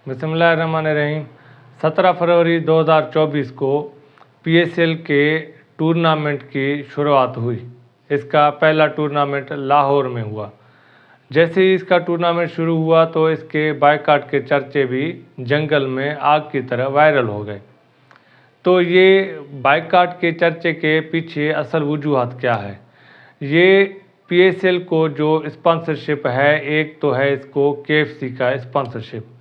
बिस्मिल्लाहिर्रहमानिर्रहीम। 17 फरवरी 2024 को PSL के टूर्नामेंट की शुरुआत हुई। इसका पहला टूर्नामेंट लाहौर में हुआ। जैसे ही इसका टूर्नामेंट शुरू हुआ तो इसके बायकॉट के चर्चे भी जंगल में आग की तरह वायरल हो गए। तो ये बायकॉट के चर्चे के पीछे असल वजूहात क्या है? ये PSL को जो स्पॉन्सरशिप है, एक तो है इसको KFC का स्पॉन्सरशिप।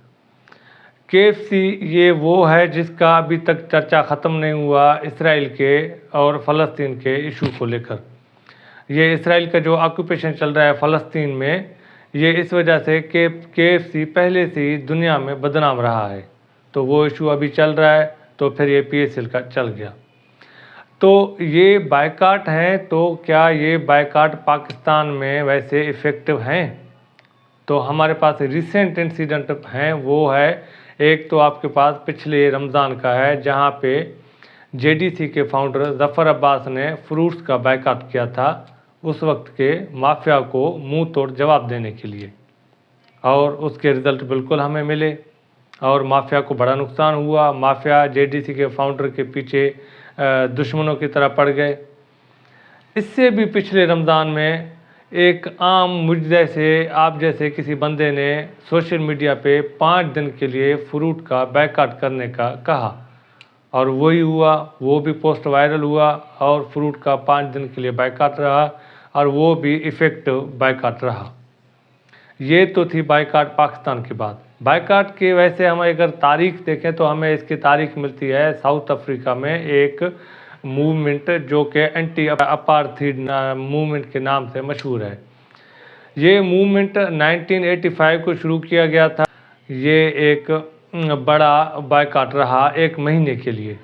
KFC ये वो है जिसका अभी तक चर्चा ख़त्म नहीं हुआ इसराइल के और फ़लस्तीन के इशू को लेकर। ये इसराइल का जो ऑक्यूपेशन चल रहा है फ़लस्तीन में, ये इस वजह से कि KFC पहले से ही दुनिया में बदनाम रहा है, तो वो इशू अभी चल रहा है, तो फिर ये PSL का चल गया। तो ये बायकॉट हैं, तो क्या ये बायकॉट पाकिस्तान में वैसे इफ़ेक्टिव हैं? तो हमारे पास रिसेंट इंसिडेंट हैं, वो है एक तो आपके पास पिछले रमज़ान का है, जहाँ पे JDC के फाउंडर ज़फ़र अब्बास ने फ्रूट्स का बायकॉट किया था उस वक्त के माफिया को मुंह तोड़ जवाब देने के लिए, और उसके रिज़ल्ट बिल्कुल हमें मिले और माफिया को बड़ा नुकसान हुआ। माफिया JDC के फाउंडर के पीछे दुश्मनों की तरह पड़ गए। इससे भी पिछले रमज़ान में एक आम मुझ जैसे आप जैसे किसी बंदे ने सोशल मीडिया पे 5 दिन के लिए फ्रूट का बायकॉट करने का कहा, और वही हुआ, वो भी पोस्ट वायरल हुआ और फ्रूट का 5 दिन के लिए बायकॉट रहा, और वो भी इफ़ेक्टिव बायकॉट रहा। ये तो थी बायकॉट पाकिस्तान की बात। बायकॉट के वैसे हम अगर तारीख देखें तो हमें इसकी तारीख मिलती है साउथ अफ्रीका में एक मूवमेंट जो कि एंटी अपार्थाइड मूवमेंट के नाम से मशहूर है। ये मूवमेंट 1985 को शुरू किया गया था। ये एक बड़ा बायकॉट रहा 1 महीने के लिए।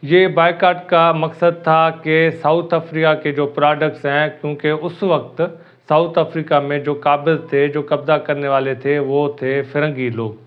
ये बायकॉट का मकसद था कि साउथ अफ्रीका के जो प्रोडक्ट्स हैं, क्योंकि उस वक्त साउथ अफ्रीका में जो काबिज थे, जो कब्ज़ा करने वाले थे, वो थे फिरंगी लोग।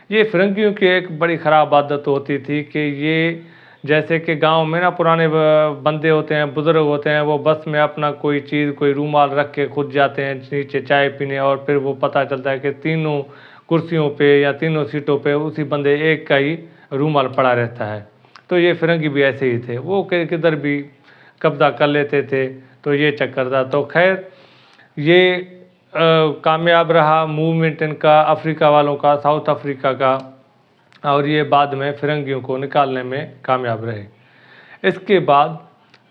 ये फिरंगियों की एक बड़ी ख़राब आदत होती थी कि ये जैसे कि गांव में ना पुराने बंदे होते हैं, बुज़ुर्ग होते हैं, वो बस में अपना कोई चीज़, कोई रूमाल रख के खुद जाते हैं नीचे चाय पीने, और फिर वो पता चलता है कि तीनों कुर्सियों पे या तीनों सीटों पे उसी बंदे एक का ही रूमाल पड़ा रहता है। तो ये फिरंगी भी ऐसे ही थे, वो किधर भी कब्ज़ा कर लेते थे, तो ये चक्कर था। तो खैर ये कामयाब रहा मूवमेंट इनका, अफ्रीका वालों का, साउथ अफ्रीका का, और ये बाद में फिरंगियों को निकालने में कामयाब रहे। इसके बाद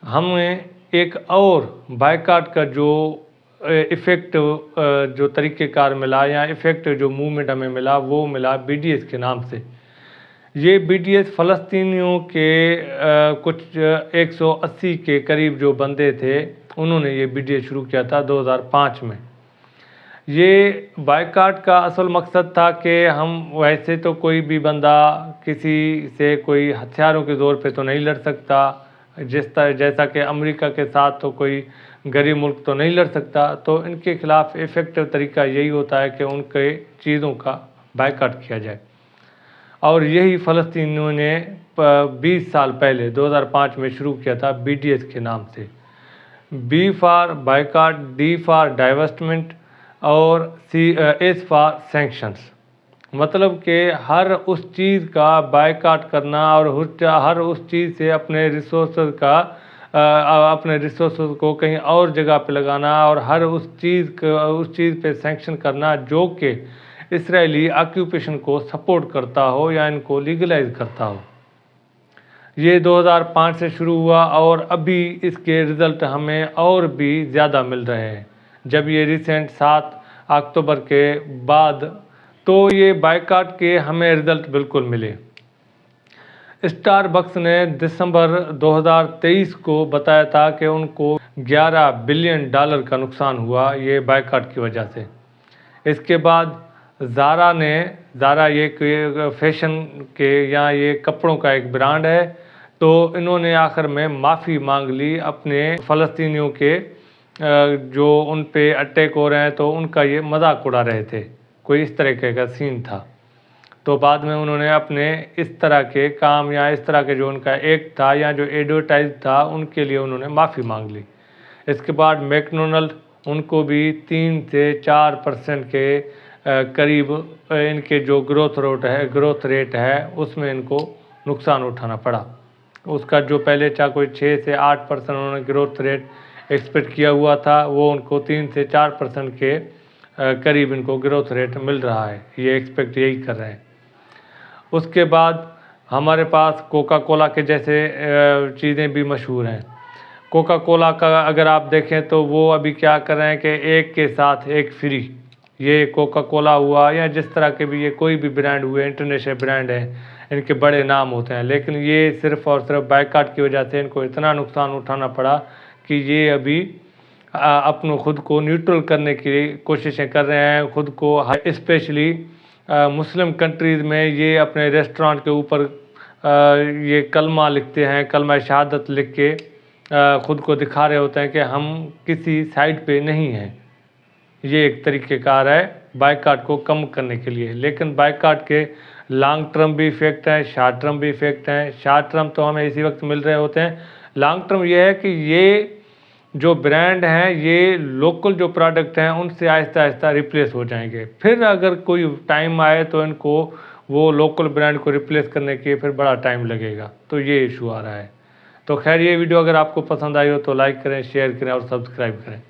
हमें एक और बायकॉट का जो इफ़ेक्टिव जो तरीक़ेकार मिला या इफ़ेक्टिव जो मूवमेंट हमें मिला, वो मिला BDS के नाम से। ये BDS फ़लस्तीनियों के कुछ 180 के करीब जो बंदे थे, उन्होंने ये BDS शुरू किया था 2005 में। ये बायकॉट का असल मकसद था कि हम वैसे तो कोई भी बंदा किसी से कोई हथियारों के ज़ोर पे तो नहीं लड़ सकता, जैसा कि अमेरिका के साथ तो कोई गरीब मुल्क तो नहीं लड़ सकता। तो इनके ख़िलाफ़ इफ़ेक्टिव तरीका यही होता है कि उनके चीज़ों का बायकॉट किया जाए, और यही फ़लस्तीनियों ने 20 साल पहले 2005 में शुरू किया था BDS के नाम से। B for boycott, D for divestment और S फॉर सैंक्शंस। मतलब कि हर उस चीज़ का बायकॉट करना और हर उस चीज़ से अपने रिसोर्स को कहीं और जगह पे लगाना, और हर उस चीज़ पे सैंक्शन करना जो कि इसराइली ऑक्यूपेशन को सपोर्ट करता हो या इनको लीगलाइज करता हो। ये 2005 से शुरू हुआ और अभी इसके रिज़ल्ट हमें और भी ज़्यादा मिल रहे हैं। जब ये रिसेंट 7 अक्टूबर के बाद, तो ये बायकॉट के हमें रिज़ल्ट बिल्कुल मिले। स्टारबक्स ने दिसंबर 2023 को बताया था कि उनको $11 बिलियन का नुकसान हुआ ये बायकॉट की वजह से। इसके बाद ज़ारा ये फैशन के या ये कपड़ों का एक ब्रांड है, तो इन्होंने आखिर में माफ़ी मांग ली अपने फ़लस्तीनियों के जो उन पे अटैक हो रहे हैं, तो उनका ये मजाक उड़ा रहे थे, कोई इस तरह का सीन था। तो बाद में उन्होंने अपने इस तरह के काम या इस तरह के जो उनका एक्ट था या जो एडवर्टाइज था, उनके लिए उन्होंने माफ़ी मांग ली। इसके बाद मैकडोनल्ड, उनको भी 3 से 4% के करीब इनके जो ग्रोथ रेट है उसमें इनको नुकसान उठाना पड़ा। उसका जो पहले चाहे कोई 6 से 8% उन्होंने ग्रोथ रेट एक्सपेक्ट किया हुआ था, वो उनको 3 से 4% के करीब इनको ग्रोथ रेट मिल रहा है, ये एक्सपेक्ट यही कर रहे हैं। उसके बाद हमारे पास कोका कोला के जैसे चीज़ें भी मशहूर हैं। कोका कोला का अगर आप देखें तो वो अभी क्या कर रहे हैं कि एक के साथ एक फ्री, ये कोका कोला हुआ या जिस तरह के भी ये कोई भी ब्रांड हुए, इंटरनेशनल ब्रांड हैं, इनके बड़े नाम होते हैं, लेकिन ये सिर्फ़ और सिर्फ बायकॉट की वजह से इनको इतना नुकसान उठाना पड़ा कि ये अभी अपनों खुद को न्यूट्रल करने की कोशिशें कर रहे हैं। खुद को स्पेशली मुस्लिम कंट्रीज़ में ये अपने रेस्टोरेंट के ऊपर ये कलमा लिखते हैं, कलमा शहादत लिख के ख़ुद को दिखा रहे होते हैं कि हम किसी साइड पे नहीं हैं। ये एक तरीक़ेकार है बायकॉट को कम करने के लिए। लेकिन बायकॉट के लॉन्ग टर्म भी इफ़ेक्ट हैं, शॉर्ट टर्म भी इफ़ेक्ट हैं। शॉर्ट टर्म तो हमें इसी वक्त मिल रहे होते हैं, लॉन्ग टर्म ये है कि ये जो ब्रांड हैं ये लोकल जो प्रोडक्ट हैं उनसे आहिस्ता आहिस्ता रिप्लेस हो जाएंगे। फिर अगर कोई टाइम आए तो इनको वो लोकल ब्रांड को रिप्लेस करने के फिर बड़ा टाइम लगेगा, तो ये इशू आ रहा है। तो खैर ये वीडियो अगर आपको पसंद आई हो तो लाइक करें, शेयर करें और सब्सक्राइब करें।